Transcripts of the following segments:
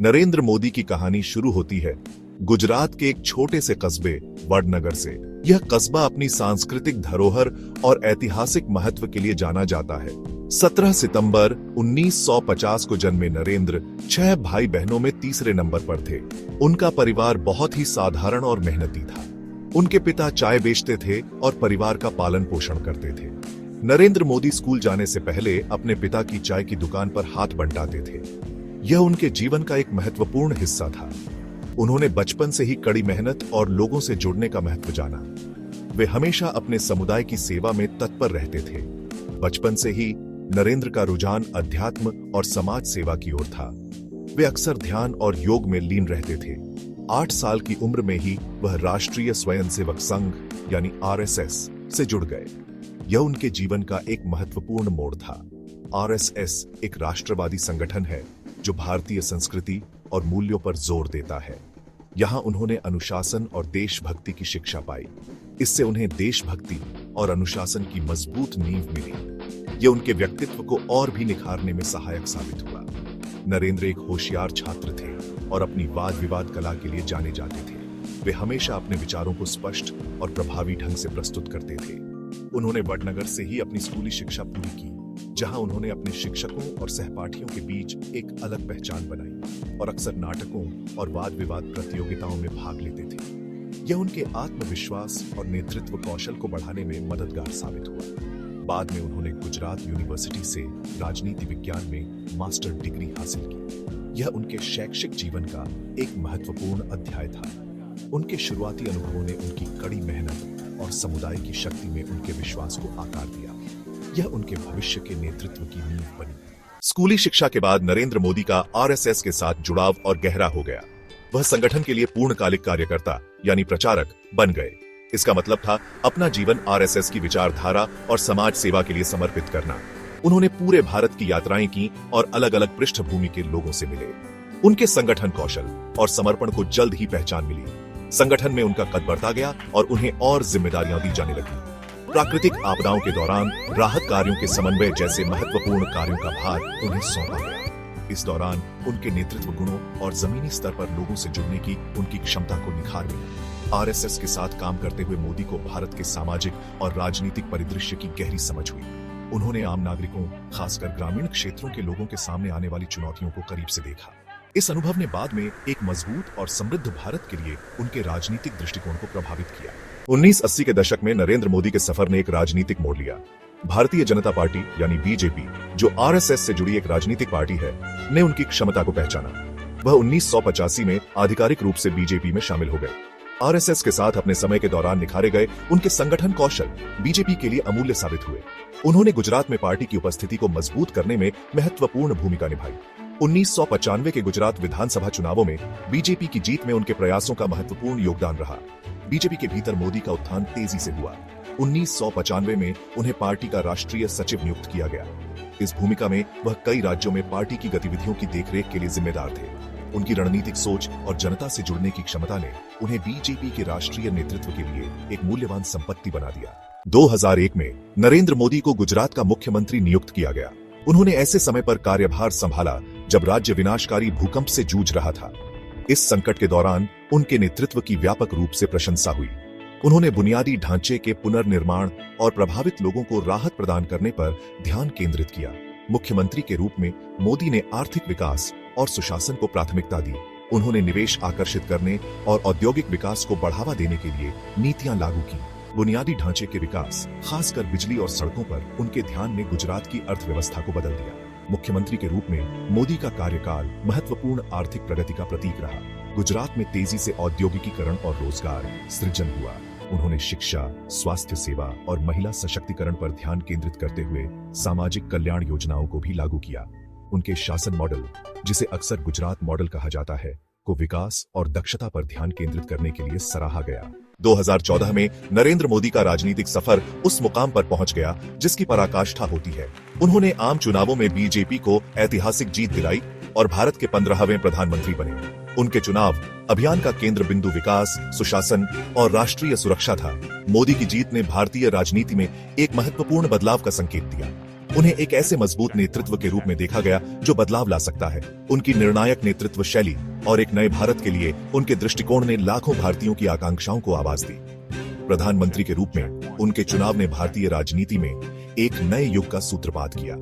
नरेंद्र मोदी की कहानी शुरू होती है गुजरात के एक छोटे से कस्बे वडनगर से। यह कस्बा अपनी सांस्कृतिक धरोहर और ऐतिहासिक महत्व के लिए जाना जाता है। 17 सितंबर 1950 को जन्मे नरेंद्र 6 भाई बहनों में तीसरे नंबर पर थे। उनका परिवार बहुत ही साधारण और मेहनती था। उनके पिता चाय बेचते थे और परिवार का पालन पोषण करते थे। नरेंद्र मोदी स्कूल जाने से पहले अपने पिता की चाय की दुकान पर हाथ बंटाते थे। यह उनके जीवन का एक महत्वपूर्ण हिस्सा था। उन्होंने बचपन से ही कड़ी मेहनत और लोगों से जुड़ने का महत्व जाना। वे हमेशा अपने समुदाय की सेवा में तत्पर रहते थे। बचपन से ही नरेंद्र का रुझान अध्यात्म और समाज सेवा की ओर था। वे अक्सर ध्यान और योग में लीन रहते थे। 8 साल की उम्र में ही वह राष्ट्रीय स्वयंसेवक संघ यानी आरएसएस से जुड़ गए। यह उनके जीवन का एक महत्वपूर्ण मोड़ था। आरएसएस एक राष्ट्रवादी संगठन है जो भारतीय संस्कृति और मूल्यों पर जोर देता है। यहाँ उन्होंने अनुशासन और देशभक्ति की शिक्षा पाई। इससे उन्हें देशभक्ति और अनुशासन की मजबूत नींव मिली। ये उनके व्यक्तित्व को और भी निखारने में सहायक साबित हुआ। नरेंद्र एक होशियार छात्र थे और अपनी वाद विवाद कला के लिए जाने जाते थे। वे हमेशा अपने विचारों को स्पष्ट और प्रभावी ढंग से प्रस्तुत करते थे। उन्होंने वडनगर से ही अपनी स्कूली शिक्षा पूरी की, जहां उन्होंने अपने शिक्षकों और सहपाठियों के बीच एक अलग पहचान बनाई और अक्सर नाटकों और वाद विवाद प्रतियोगिताओं में भाग लेते थे। यह उनके आत्मविश्वास और नेतृत्व कौशल को बढ़ाने में मददगार साबित हुआ। बाद में उन्होंने गुजरात यूनिवर्सिटी से राजनीति विज्ञान में मास्टर डिग्री हासिल की। यह उनके शैक्षिक जीवन का एक महत्वपूर्ण अध्याय था। उनके शुरुआती अनुभवों ने उनकी कड़ी मेहनत और समुदाय की शक्ति में उनके विश्वास को आकार दिया। यह उनके भविष्य के नेतृत्व की नींव बनी। स्कूली शिक्षा के बाद नरेंद्र मोदी का आरएसएस के साथ जुड़ाव और गहरा हो गया। वह संगठन के लिए पूर्णकालिक कार्यकर्ता यानी प्रचारक बन गए। इसका मतलब था अपना जीवन आरएसएस की विचारधारा और समाज सेवा के लिए समर्पित करना। उन्होंने पूरे भारत की यात्राएं की और अलग अलग पृष्ठभूमि के लोगों से मिले। उनके संगठन कौशल और समर्पण को जल्द ही पहचान मिली। संगठन में उनका कद बढ़ता गया और उन्हें और जिम्मेदारियां दी जाने लगी। प्राकृतिक आपदाओं के दौरान राहत कार्यों के समन्वय जैसे महत्वपूर्ण कार्यों का भार उन्हें सौंपा गया। इस दौरान उनके नेतृत्व गुणों और जमीनी स्तर पर लोगों से जुड़ने की उनकी क्षमता को निखार मिली। आरएसएस के साथ काम करते हुए मोदी को भारत के सामाजिक और राजनीतिक परिदृश्य की गहरी समझ हुई। उन्होंने आम नागरिकों, खासकर ग्रामीण क्षेत्रों के लोगों के सामने आने वाली चुनौतियों को करीब से देखा। इस अनुभव ने बाद में एक मजबूत और समृद्ध भारत के लिए उनके राजनीतिक दृष्टिकोण को प्रभावित किया। 1980 के दशक में नरेंद्र मोदी के सफर ने एक राजनीतिक मोड़ लिया। भारतीय जनता पार्टी यानी बीजेपी, जो आरएसएस से जुड़ी एक राजनीतिक पार्टी है, ने उनकी क्षमता को पहचाना। वह 1985 में आधिकारिक रूप से बीजेपी में शामिल हो गए। आरएसएस के साथ अपने समय के दौरान निखारे गए उनके संगठन कौशल बीजेपी के लिए अमूल्य साबित हुए। उन्होंने गुजरात में पार्टी की उपस्थिति को मजबूत करने में महत्वपूर्ण भूमिका निभाई। 1995 के गुजरात विधानसभा चुनावों में बीजेपी की जीत में उनके प्रयासों का महत्वपूर्ण योगदान रहा। बीजेपी के भीतर मोदी का उत्थान तेजी से हुआ। 1995 में उन्हें पार्टी का राष्ट्रीय सचिव नियुक्त किया गया। इस भूमिका में वह कई राज्यों में पार्टी की गतिविधियों की देखरेख के लिए जिम्मेदार थे। उनकी रणनीतिक सोच और जनता से जुड़ने की क्षमता ने उन्हें बीजेपी के राष्ट्रीय नेतृत्व के लिए एक मूल्यवान संपत्ति बना दिया। 2001 में नरेंद्र मोदी को गुजरात का मुख्यमंत्री नियुक्त किया गया। उन्होंने ऐसे समय पर कार्यभार संभाला जब राज्य विनाशकारी भूकंप से जूझ रहा था। इस संकट के दौरान उनके नेतृत्व की व्यापक रूप से प्रशंसा हुई। उन्होंने बुनियादी ढांचे के पुनर्निर्माण और प्रभावित लोगों को राहत प्रदान करने पर ध्यान केंद्रित किया। मुख्यमंत्री के रूप में मोदी ने आर्थिक विकास और सुशासन को प्राथमिकता दी। उन्होंने निवेश आकर्षित करने और औद्योगिक विकास को बढ़ावा देने के लिए नीतियां लागू की। बुनियादी ढांचे के विकास, खासकर बिजली और सड़कों पर उनके ध्यान ने गुजरात की अर्थव्यवस्था को बदल दिया। मुख्यमंत्री के रूप में मोदी का कार्यकाल महत्वपूर्ण आर्थिक प्रगति का प्रतीक रहा। गुजरात में तेजी से औद्योगिकीकरण और रोजगार सृजन हुआ। उन्होंने शिक्षा, स्वास्थ्य सेवा और महिला सशक्तिकरण पर ध्यान केंद्रित करते हुए सामाजिक कल्याण योजनाओं को भी लागू किया। उनके शासन मॉडल, जिसे अक्सर गुजरात मॉडल कहा जाता है, को विकास और दक्षता पर ध्यान केंद्रित करने के लिए सराहा गया। 2014 में नरेंद्र मोदी का राजनीतिक सफर उस मुकाम पर पहुंच गया जिसकी पराकाष्ठा होती है। उन्होंने आम चुनावों में बीजेपी को ऐतिहासिक जीत दिलाई और भारत के 15वें प्रधानमंत्री बने। उनके चुनाव अभियान का केंद्र बिंदु विकास, सुशासन और राष्ट्रीय सुरक्षा था। मोदी की जीत ने भारतीय राजनीति में एक महत्वपूर्ण बदलाव का संकेत दिया। उन्हें एक ऐसे मजबूत नेतृत्व के रूप में देखा गया जो बदलाव ला सकता है। उनकी निर्णायक नेतृत्व शैली और एक नए भारत के लिए उनके दृष्टिकोण ने लाखों भारतीयों की आकांक्षाओं को आवाज दी। प्रधानमंत्री के रूप में उनके चुनाव ने भारतीय राजनीति में एक नए युग का सूत्रपात किया।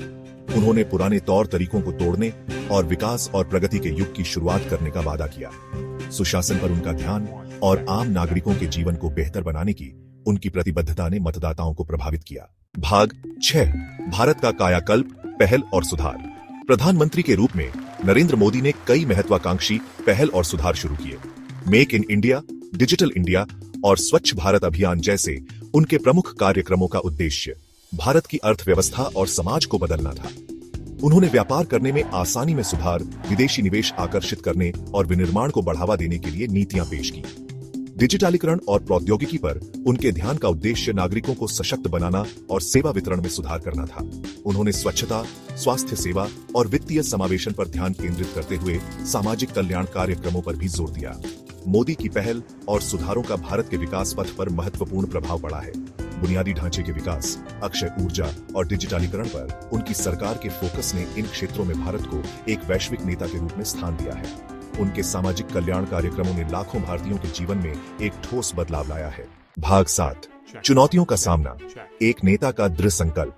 उन्होंने पुराने तौर तरीकों को तोड़ने और विकास और प्रगति के युग की शुरुआत करने का वादा किया। सुशासन पर उनका ध्यान और आम नागरिकों के जीवन को बेहतर बनाने की उनकी प्रतिबद्धता ने मतदाताओं को प्रभावित किया। भाग 6, भारत का कायाकल्प, पहल और सुधार। प्रधानमंत्री के रूप में नरेंद्र मोदी ने कई महत्वाकांक्षी पहल और सुधार शुरू किए। Make in India, digital India और स्वच्छ भारत अभियान जैसे उनके प्रमुख कार्यक्रमों का उद्देश्य भारत की अर्थव्यवस्था और समाज को बदलना था। उन्होंने व्यापार करने में आसानी में सुधार, विदेशी निवेश आकर्षित करने और विनिर्माण को बढ़ावा देने के लिए नीतियां पेश की। डिजिटलीकरण और प्रौद्योगिकी पर उनके ध्यान का उद्देश्य नागरिकों को सशक्त बनाना और सेवा वितरण में सुधार करना था। उन्होंने स्वच्छता, स्वास्थ्य सेवा और वित्तीय समावेशन पर ध्यान केंद्रित करते हुए सामाजिक कल्याण कार्यक्रमों पर भी जोर दिया। मोदी की पहल और सुधारों का भारत के विकास पथ पर महत्वपूर्ण प्रभाव पड़ा है। बुनियादी ढांचे के विकास, अक्षय ऊर्जा और डिजिटलीकरण पर उनकी सरकार के फोकस ने इन क्षेत्रों में भारत को एक वैश्विक नेता के रूप में स्थान दिया है। उनके सामाजिक कल्याण कार्यक्रमों ने लाखों भारतीयों के जीवन में एक ठोस बदलाव लाया है। भाग 7, चुनौतियों का सामना, एक नेता का दृढ़ संकल्प।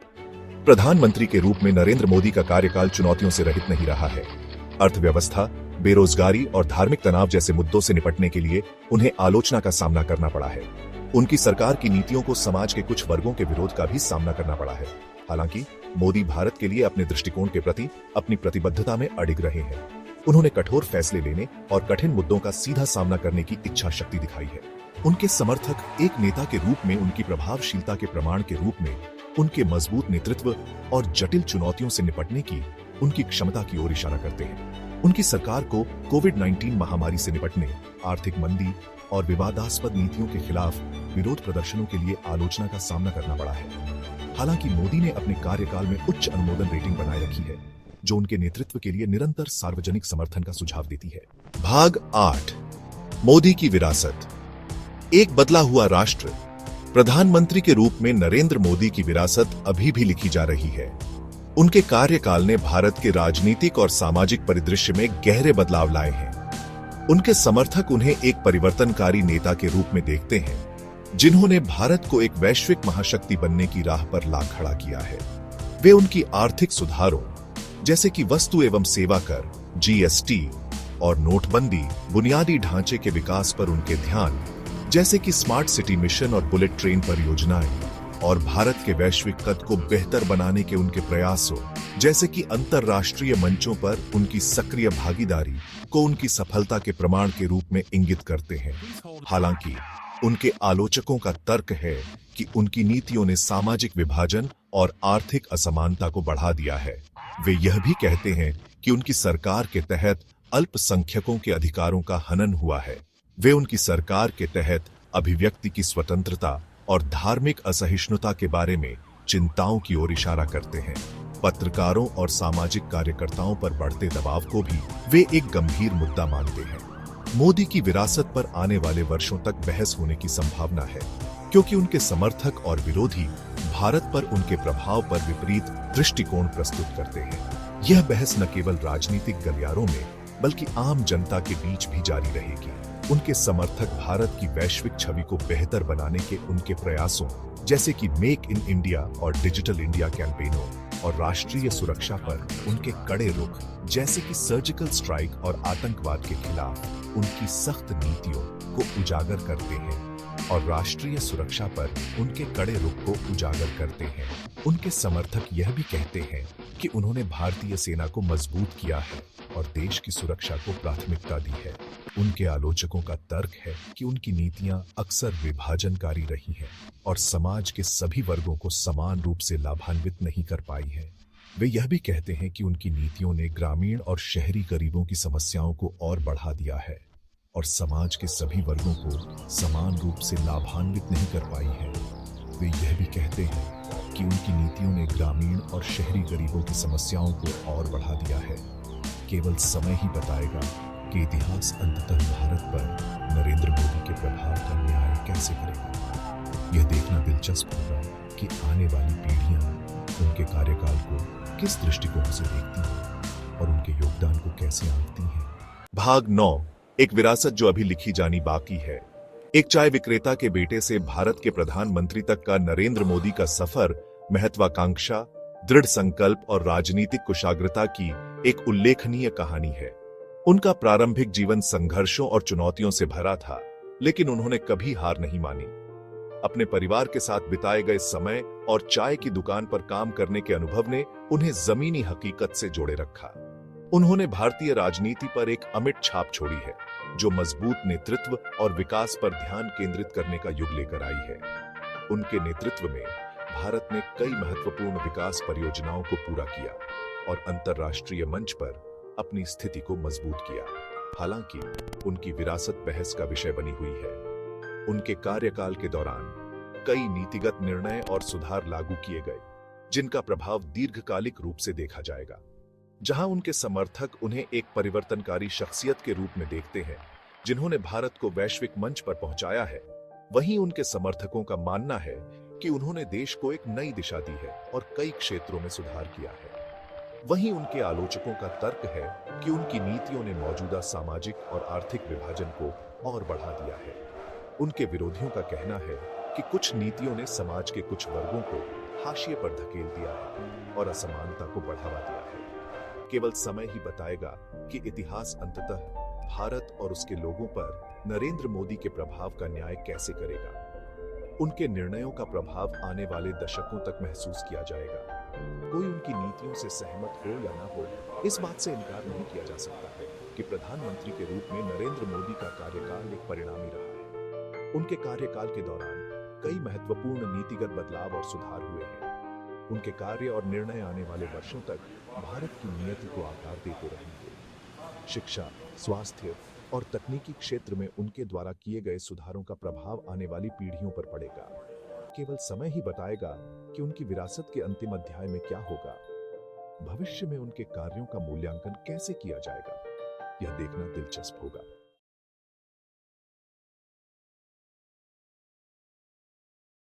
प्रधानमंत्री के रूप में नरेंद्र मोदी का कार्यकाल चुनौतियों से रहित नहीं रहा है। अर्थव्यवस्था, बेरोजगारी और धार्मिक तनाव जैसे मुद्दों से निपटने के लिए उन्हें आलोचना का सामना करना पड़ा है। उनकी सरकार की नीतियों को समाज के कुछ वर्गों के विरोध का भी सामना करना पड़ा है। हालांकि मोदी भारत के लिए अपने दृष्टिकोण के प्रति अपनी प्रतिबद्धता में अडिग रहे हैं। उन्होंने कठोर फैसले लेने और कठिन मुद्दों का सीधा सामना करने की इच्छा शक्ति दिखाई है। उनके समर्थक एक नेता के रूप में उनकी प्रभावशीलता के प्रमाण के रूप में उनके मजबूत नेतृत्व और जटिल चुनौतियों से निपटने की उनकी क्षमता की ओर इशारा करते हैं। उनकी सरकार को कोविड-19 महामारी से निपटने, आर्थिक मंदी और विवादास्पद नीतियों के खिलाफ विरोध प्रदर्शनों के लिए आलोचना का सामना करना पड़ा है। हालांकि मोदी ने अपने कार्यकाल में उच्च अनुमोदन रेटिंग बनाए रखी है, जो उनके नेतृत्व के लिए निरंतर सार्वजनिक समर्थन का सुझाव देती है। भाग 8, मोदी की विरासत, एक बदला हुआ राष्ट्र। प्रधानमंत्री के रूप में नरेंद्र मोदी की विरासत अभी भी लिखी जा रही है। उनके कार्यकाल ने भारत के राजनीतिक और सामाजिक परिदृश्य में गहरे बदलाव लाए हैं। उनके समर्थक उन्हें एक परिवर्तनकारी नेता के रूप में देखते हैं, जिन्होंने भारत को एक वैश्विक महाशक्ति बनने की राह पर ला खड़ा किया है। वे उनकी आर्थिक सुधारों जैसे कि वस्तु एवं सेवा कर, जीएसटी और नोटबंदी, बुनियादी ढांचे के विकास पर उनके ध्यान जैसे कि स्मार्ट सिटी मिशन और बुलेट ट्रेन परियोजनाएं और भारत के वैश्विक कद को बेहतर बनाने के उनके प्रयासों जैसे कि अंतर्राष्ट्रीय मंचों पर उनकी सक्रिय भागीदारी को उनकी सफलता के प्रमाण के रूप में इंगित करते हैं। हालांकि उनके आलोचकों का तर्क है कि उनकी नीतियों ने सामाजिक विभाजन और आर्थिक असमानता को बढ़ा दिया है। वे यह भी कहते हैं कि उनकी सरकार के तहत अल्पसंख्यकों के अधिकारों का हनन हुआ है। वे उनकी सरकार के तहत अभिव्यक्ति की स्वतंत्रता और धार्मिक असहिष्णुता के बारे में चिंताओं की ओर इशारा करते हैं। पत्रकारों और सामाजिक कार्यकर्ताओं पर बढ़ते दबाव को भी वे एक गंभीर मुद्दा मानते हैं। मोदी की विरासत पर आने वाले वर्षों तक बहस होने की संभावना है, क्योंकि उनके समर्थक और विरोधी भारत पर उनके प्रभाव पर विपरीत दृष्टिकोण प्रस्तुत करते हैं। यह बहस न केवल राजनीतिक गलियारों में बल्कि आम जनता के बीच भी जारी रहेगी। उनके समर्थक भारत की वैश्विक छवि को बेहतर बनाने के उनके प्रयासों जैसे कि मेक इन इंडिया और डिजिटल इंडिया कैंपेनों और राष्ट्रीय सुरक्षा पर उनके कड़े रुख जैसे कि सर्जिकल स्ट्राइक और आतंकवाद के खिलाफ उनकी सख्त नीतियों को उजागर करते हैं और राष्ट्रीय सुरक्षा पर उनके कड़े रुख को उजागर करते हैं। उनके समर्थक यह भी कहते हैं कि उन्होंने भारतीय सेना को मजबूत किया है और देश की सुरक्षा को प्राथमिकता दी है। उनके आलोचकों का तर्क है कि उनकी नीतियां अक्सर विभाजनकारी रही हैं और समाज के सभी वर्गों को समान रूप से लाभान्वित नहीं कर पाई है। वे यह भी कहते हैं कि उनकी नीतियों ने ग्रामीण और शहरी गरीबों की समस्याओं को और बढ़ा दिया है और समाज के सभी वर्गों को समान रूप से लाभान्वित नहीं कर पाई है। वे यह भी कहते हैं कि उनकी नीतियों ने ग्रामीण और शहरी गरीबों की समस्याओं को और बढ़ा दिया है। केवल समय ही बताएगा कि इतिहास अंततः भारत पर नरेंद्र मोदी के प्रभाव का न्याय कैसे करेगा। यह देखना दिलचस्प होगा कि आने वाली पीढ़ियां उनके कार्यकाल को किस दृष्टिकोण से देखती हैं और उनके योगदान को कैसे आंकती हैं। भाग 9, एक विरासत जो अभी लिखी जानी बाकी है। एक चाय विक्रेता के बेटे से भारत के प्रधानमंत्री तक का नरेंद्र मोदी का सफर महत्वाकांक्षा, दृढ़ संकल्प और राजनीतिक कुशाग्रता की एक उल्लेखनीय कहानी है। उनका प्रारंभिक जीवन संघर्षों और चुनौतियों से भरा था, लेकिन उन्होंने कभी हार नहीं मानी। अपने परिवार के साथ बिताए गए समय और चाय की दुकान पर काम करने के अनुभव ने उन्हें जमीनी हकीकत से जोड़े रखा। उन्होंने भारतीय राजनीति पर एक अमिट छाप छोड़ी है, जो मजबूत नेतृत्व और विकास पर ध्यान केंद्रित करने का युग लेकर आई है। उनके नेतृत्व में भारत ने कई महत्वपूर्ण विकास परियोजनाओं को पूरा किया और अंतर्राष्ट्रीय मंच पर अपनी स्थिति को मजबूत किया। हालांकि उनकी विरासत बहस का विषय बनी हुई है। उनके कार्यकाल के दौरान कई नीतिगत निर्णय और सुधार लागू किए गए, जिनका प्रभाव दीर्घकालिक रूप से देखा जाएगा। जहां उनके समर्थक उन्हें एक परिवर्तनकारी शख्सियत के रूप में देखते हैं, जिन्होंने भारत को वैश्विक मंच पर पहुंचाया है, वहीं उनके समर्थकों का मानना है कि उन्होंने देश को एक नई दिशा दी है और कई क्षेत्रों में सुधार किया है। वहीं उनके आलोचकों का तर्क है कि उनकी नीतियों ने मौजूदा सामाजिक और आर्थिक विभाजन को और बढ़ा दिया है। उनके विरोधियों का कहना है कि कुछ नीतियों ने समाज के कुछ वर्गों को हाशिए पर धकेल दिया है और असमानता को बढ़ावा दिया है। केवल समय ही बताएगा कि इतिहास अंततः भारत और उसके लोगों पर नरेंद्र मोदी के प्रभाव का न्याय कैसे करेगा। उनके निर्णयों का प्रभाव आने वाले दशकों तक महसूस किया जाएगा। कोई उनकी नीतियों से सहमत हो या ना हो, इस बात से इनकार नहीं किया जा सकता है कि प्रधानमंत्री के रूप में नरेंद्र मोदी का कार्यकाल एक परिणामी रहा है। उनके कार्यकाल के दौरान कई महत्वपूर्ण नीतिगत बदलाव और सुधार हुए हैं। उनके कार्य और निर्णय आने वाले वर्षों तक भारत की नियति को आकार देते रहेंगे। शिक्षा, स्वास्थ्य और तकनीकी क्षेत्र में उनके द्वारा किए गए सुधारों का प्रभाव आने वाली पीढ़ियों पर पड़ेगा। केवल समय ही बताएगा कि उनकी विरासत के अंतिम अध्याय में क्या होगा। भविष्य में उनके कार्यों का मूल्यांकन कैसे किया जाएगा, यह देखना दिलचस्प होगा।